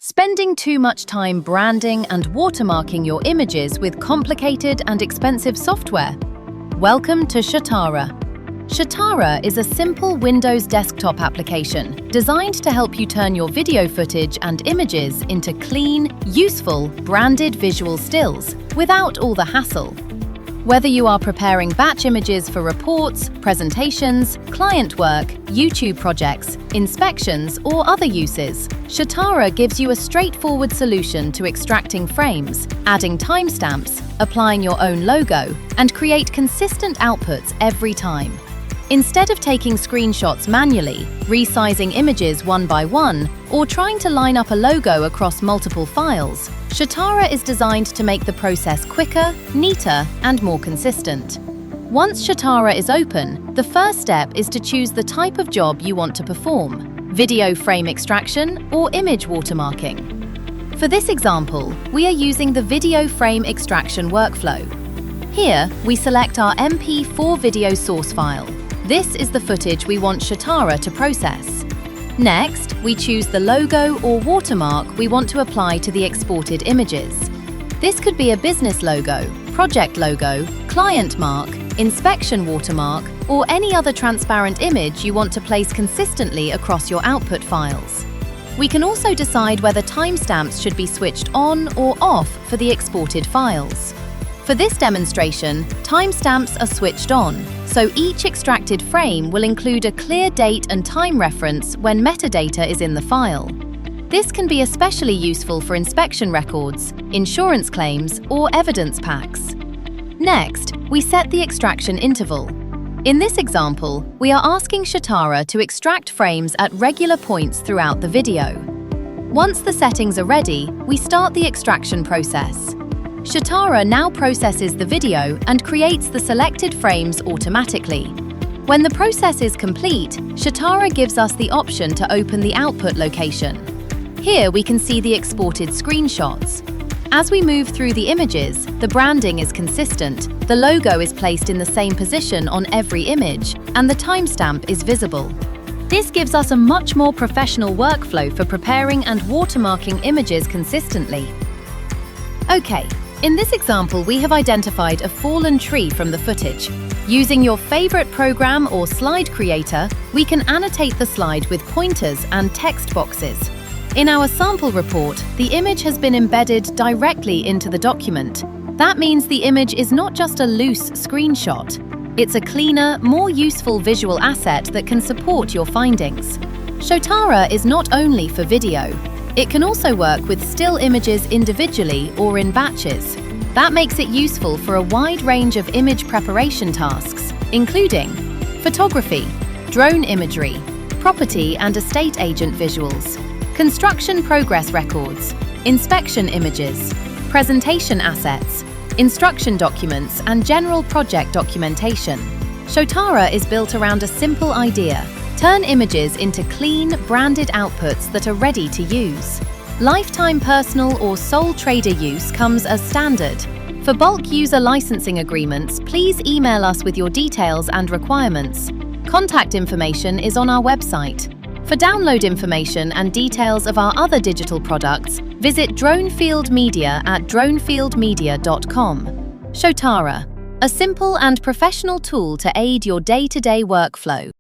Spending too much time branding and watermarking your images with complicated and expensive software? Welcome to Shotara. Shotara is a simple Windows desktop application designed to help you turn your video footage and images into clean, useful, branded visual stills without all the hassle. Whether you are preparing batch images for reports, presentations, client work, YouTube projects, inspections, or other uses, Shotara gives you a straightforward solution to extracting frames, adding timestamps, applying your own logo, and create consistent outputs every time. Instead of taking screenshots manually, resizing images one by one, or trying to line up a logo across multiple files, Shotara is designed to make the process quicker, neater, and more consistent. Once Shotara is open, the first step is to choose the type of job you want to perform: video frame extraction or image watermarking. For this example, we are using the video frame extraction workflow. Here, we select our MP4 video source file. This is the footage we want Shotara to process. Next, we choose the logo or watermark we want to apply to the exported images. This could be a business logo, project logo, client mark, inspection watermark, or any other transparent image you want to place consistently across your output files. We can also decide whether timestamps should be switched on or off for the exported files. For this demonstration, timestamps are switched on, so each extracted frame will include a clear date and time reference when metadata is in the file. This can be especially useful for inspection records, insurance claims, or evidence packs. Next, we set the extraction interval. In this example, we are asking Shotara to extract frames at regular points throughout the video. Once the settings are ready, we start the extraction process. Shotara now processes the video and creates the selected frames automatically. When the process is complete, Shotara gives us the option to open the output location. Here we can see the exported screenshots. As we move through the images, the branding is consistent, the logo is placed in the same position on every image, and the timestamp is visible. This gives us a much more professional workflow for preparing and watermarking images consistently. Okay. In this example, we have identified a fallen tree from the footage. Using your favorite program or slide creator, we can annotate the slide with pointers and text boxes. In our sample report, the image has been embedded directly into the document. That means the image is not just a loose screenshot. It's a cleaner, more useful visual asset that can support your findings. Shotara is not only for video. It can also work with still images individually or in batches. That makes it useful for a wide range of image preparation tasks, including photography, drone imagery, property and estate agent visuals, construction progress records, inspection images, presentation assets, instruction documents, and general project documentation. Shotara is built around a simple idea: turn images into clean, branded outputs that are ready to use. Lifetime personal or sole trader use comes as standard. For bulk user licensing agreements, please email us with your details and requirements. Contact information is on our website. For download information and details of our other digital products, visit DroneField Media at dronefieldmedia.com. Shotara, a simple and professional tool to aid your day-to-day workflow.